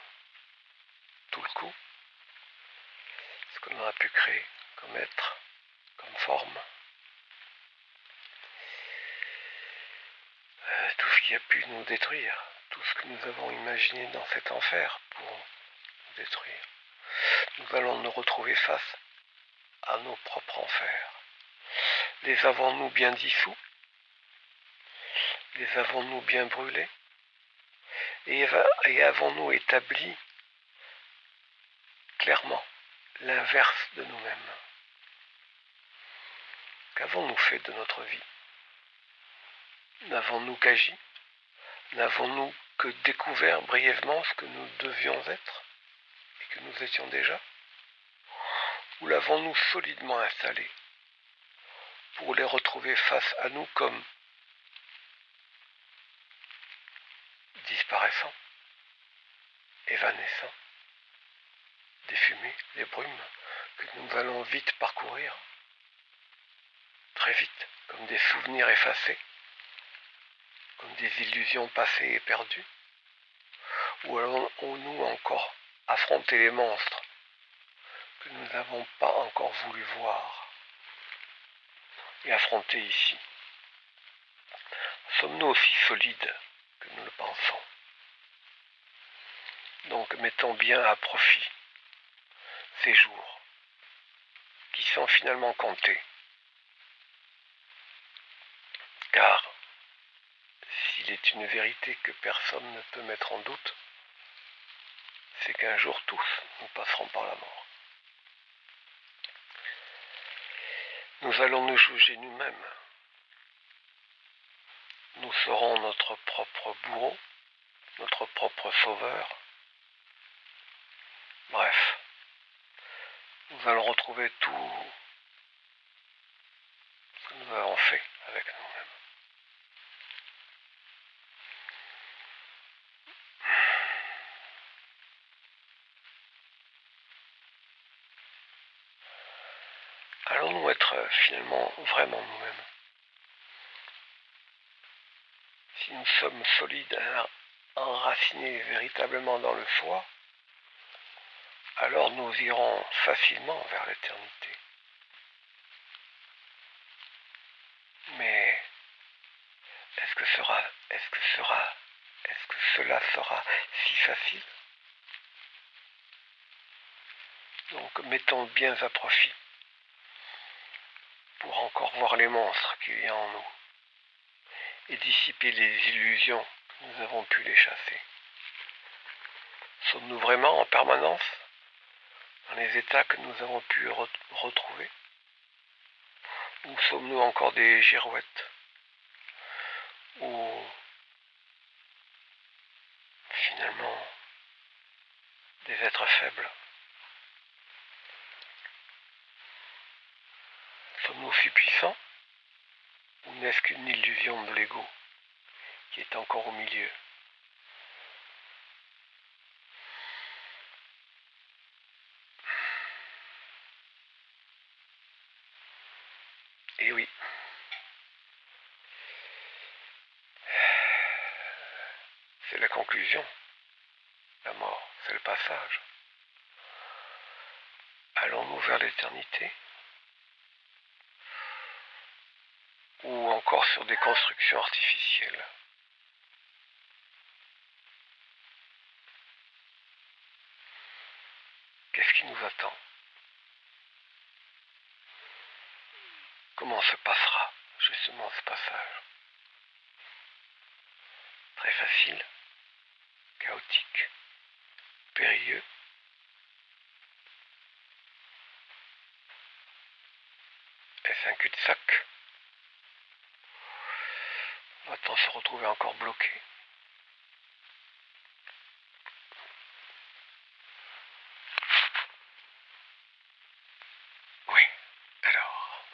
tout le coup, ce que l'on a pu créer comme être, comme forme, tout ce qui a pu nous détruire, tout ce que nous avons imaginé dans cet enfer pour nous détruire. Nous allons nous retrouver face à nos propres enfers. Les avons-nous bien dissous? Les avons-nous bien brûlés? Et avons-nous établi clairement l'inverse de nous-mêmes? Qu'avons-nous fait de notre vie? N'avons-nous qu'agi? N'avons-nous que découvert brièvement ce que nous devions être et que nous étions déjà? Ou l'avons-nous solidement installé pour les retrouver face à nous comme disparaissants, évanescents, des fumées, des brumes que nous allons vite parcourir, très vite, comme des souvenirs effacés, comme des illusions passées et perdues? Ou allons-nous encore affronter les monstres que nous n'avons pas encore voulu voir et affronter ici? Sommes-nous aussi solides que nous le pensons? Donc mettons bien à profit ces jours qui sont finalement comptés. Car s'il est une vérité que personne ne peut mettre en doute, c'est qu'un jour tous nous passerons par la mort. Nous allons nous juger nous-mêmes. Nous serons notre propre bourreau, notre propre sauveur. Bref, nous allons retrouver tout ce que nous avons fait avec nous-mêmes. Allons-nous être finalement vraiment nous-mêmes? Si nous sommes solides, enracinés véritablement dans le soi, alors nous irons facilement vers l'éternité. Mais est-ce que cela sera si facile? Donc mettons bien à profit pour encore voir les monstres qu'il y a en nous et dissiper les illusions que nous avons pu les chasser. Sommes-nous vraiment en permanence dans les états que nous avons pu retrouver? Ou sommes-nous encore des girouettes? Ou finalement des êtres faibles? Sommes-nous aussi puissants? Ou n'est-ce qu'une illusion de l'ego qui est encore au milieu? Et oui, c'est la conclusion. La mort, c'est le passage. Allons-nous vers l'éternité? Ou encore sur des constructions artificielles? Qu'est-ce qui nous attend? Comment se passera justement ce passage? Très facile, chaotique, périlleux? Est-ce un cul-de-sac? Va-t-on se retrouver encore bloqué? Oui, alors,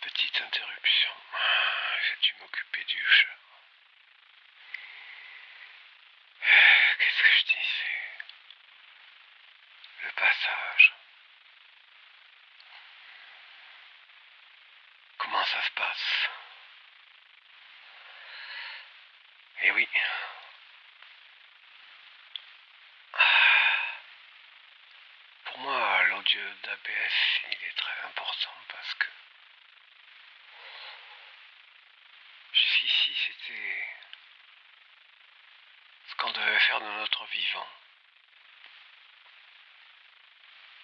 petite interruption. J'ai dû m'occuper du chat. Qu'est-ce que je disais? Le passage. Comment ça se passe? Eh oui. Pour moi, l'audio d'ABS, il est très important parce que jusqu'ici, c'était ce qu'on devait faire de notre vivant.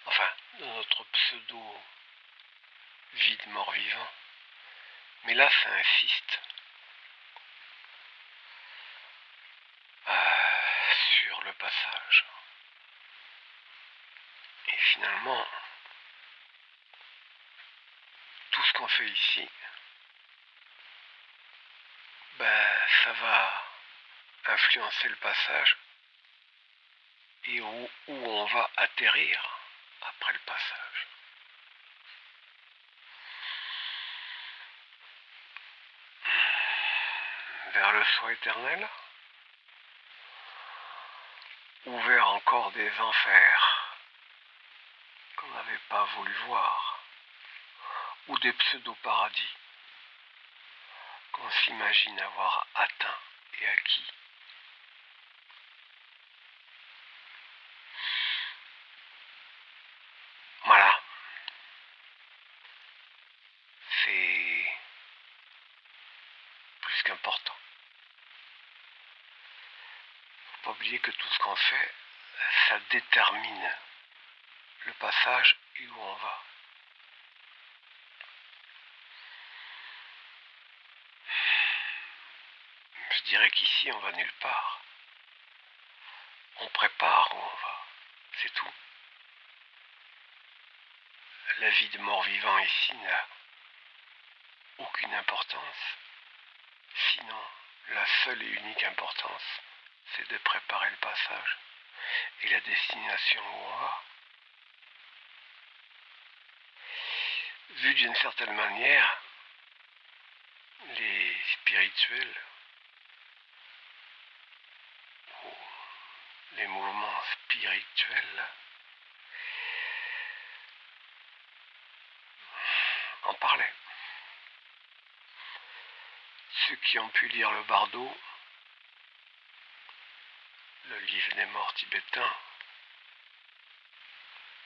Enfin, de notre pseudo vide mort-vivant. Mais là, ça insiste sur le passage. Et finalement, tout ce qu'on fait ici, ça va influencer le passage et où on va atterrir après le passage. Vers le soi éternel, ou vers encore des enfers qu'on n'avait pas voulu voir, ou des pseudo-paradis qu'on s'imagine avoir atteint et acquis. oublier que tout ce qu'on fait, ça détermine le passage et où on va. Je dirais qu'ici, on va nulle part. On prépare où on va, c'est tout. La vie de mort-vivant ici n'a aucune importance. Sinon, la seule et unique importance, c'est de préparer le passage et la destination où on va. Vu d'une certaine manière, les spirituels ou les mouvements spirituels en parlaient. Ceux qui ont pu lire le Bardo, le livre des morts tibétains,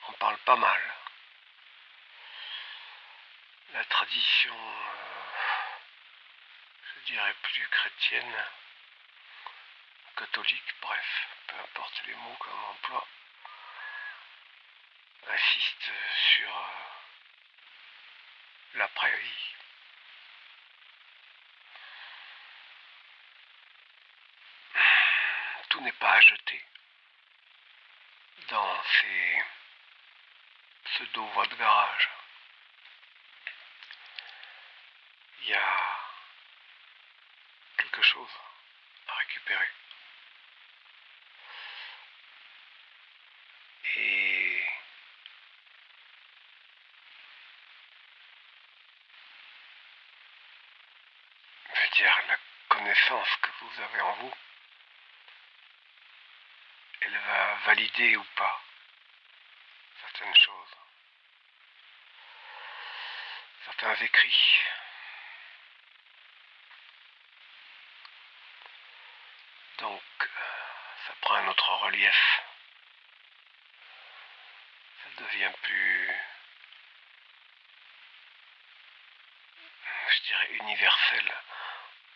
en parlent pas mal. La tradition, je dirais plus chrétienne, catholique, bref, peu importe les mots qu'on emploie, insiste sur l'après-vie. Tout n'est pas à jeter dans ces pseudo-voies de garage. Il y a quelque chose à récupérer. Et je veux dire, la connaissance que vous avez en vous, elle va valider ou pas certaines choses, certains écrits. Donc, ça prend un autre relief. Ça devient plus, je dirais, universel,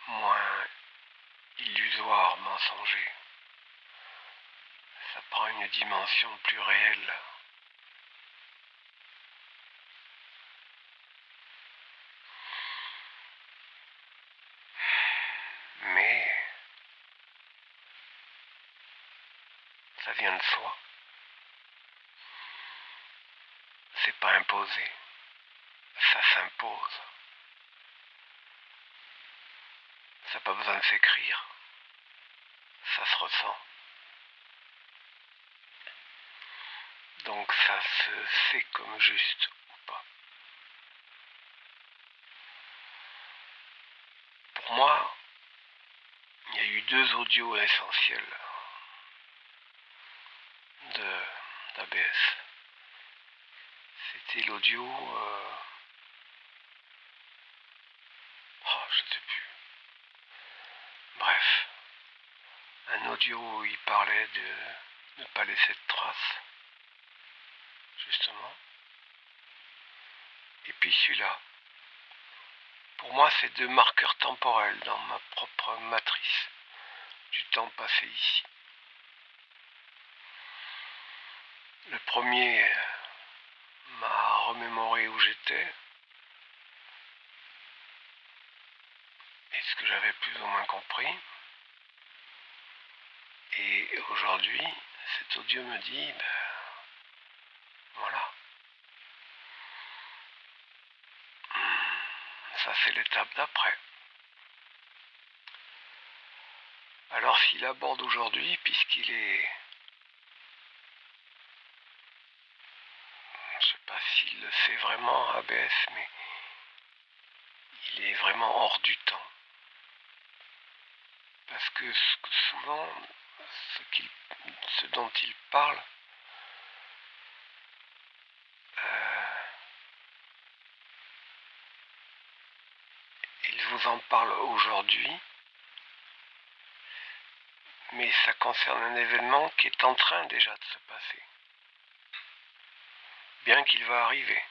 moins illusoire, mensonger. Ça prend une dimension plus réelle. Mais ça vient de soi. C'est pas imposé. Ça s'impose. Ça n'a pas besoin de s'écrire. Ça se ressent. Donc ça se sait comme juste ou pas. Pour moi, il y a eu 2 audios essentiels d'ABS. C'était l'audio, je sais plus. Bref, un audio où il parlait de ne pas laisser de traces, justement. Et puis celui-là. Pour moi, c'est 2 marqueurs temporels dans ma propre matrice du temps passé ici. Le premier m'a remémoré où j'étais et ce que j'avais plus ou moins compris. Et aujourd'hui, cet audio me dit, voilà. Ça, c'est l'étape d'après. Alors s'il aborde aujourd'hui, puisqu'il est... Je ne sais pas s'il le sait vraiment, ABS, mais il est vraiment hors du temps. Parce que souvent, ce dont il parle, il vous en parle aujourd'hui, mais ça concerne un événement qui est en train déjà de se passer. Bien qu'il va arriver.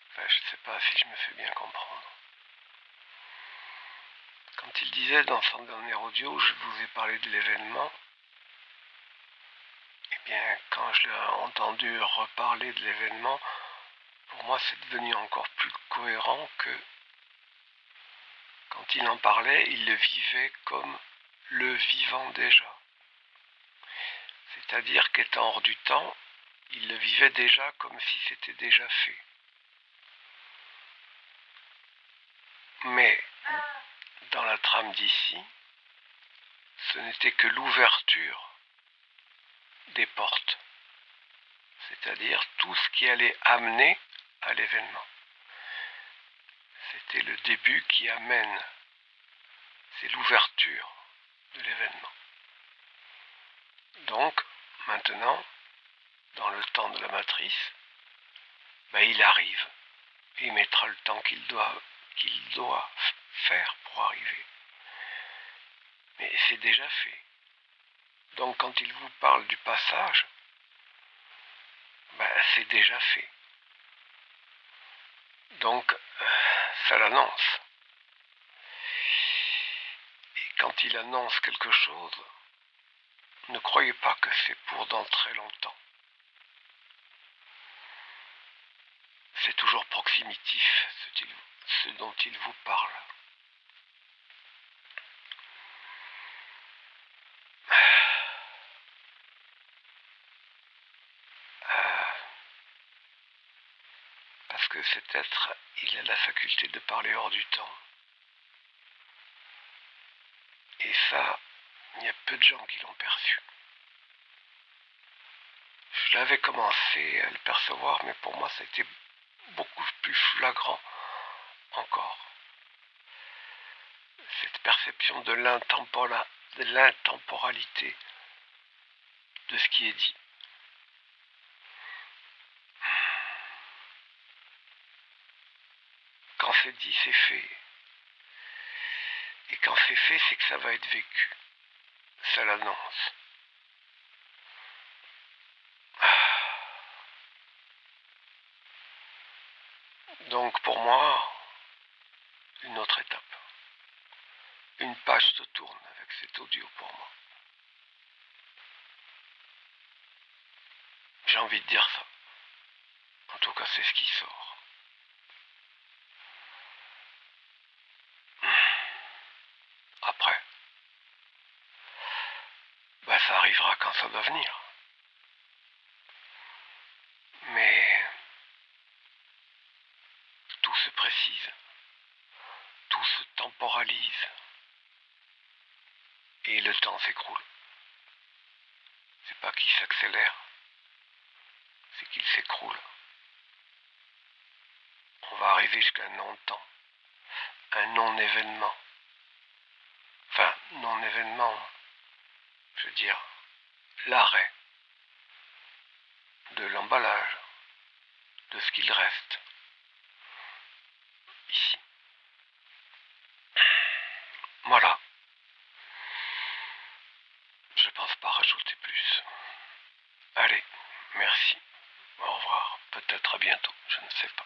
Enfin, je ne sais pas si je me fais bien comprendre. Comme Quand il disait dans son dernier audio, je vous ai parlé de l'événement, eh bien, quand je l'ai entendu reparler de l'événement, pour moi c'est devenu encore plus cohérent que quand il en parlait, il le vivait comme le vivant déjà. C'est-à-dire qu'étant hors du temps, il le vivait déjà comme si c'était déjà fait. Mais dans la trame d'ici, ce n'était que l'ouverture des portes, c'est-à-dire tout ce qui allait amener à l'événement. C'était le début qui amène, c'est l'ouverture de l'événement. Donc, maintenant, dans le temps de la matrice, il arrive, et il mettra le temps qu'il doit faire pour arriver. Mais c'est déjà fait. Donc quand il vous parle du passage, c'est déjà fait. Donc ça l'annonce. Et quand il annonce quelque chose, ne croyez pas que c'est pour dans très longtemps. C'est toujours proximitif ce dont il vous parle. Parce que cet être, il a la faculté de parler hors du temps. Et ça, il y a peu de gens qui l'ont perçu. Je l'avais commencé à le percevoir, mais pour moi, ça a été beaucoup plus flagrant encore. Cette perception de l'intemporalité de ce qui est dit. Quand c'est dit, c'est fait. Et quand c'est fait, c'est que ça va être vécu. Ça l'annonce. Donc pour moi, une autre étape. Une page se tourne avec cet audio pour moi. J'ai envie de dire ça. En tout cas, c'est ce qui sort. Après, ça arrivera quand ça doit venir. Mais tout se précise, tout se temporalise, et le temps s'écroule. C'est pas qu'il s'accélère, c'est qu'il s'écroule. On va arriver jusqu'à un non-temps, un non-événement. Enfin, non-événement, je veux dire, l'arrêt de l'emballage, de ce qu'il reste, ici. Voilà. Je pense pas rajouter plus. Allez, merci. Au revoir. Peut-être à bientôt, je ne sais pas.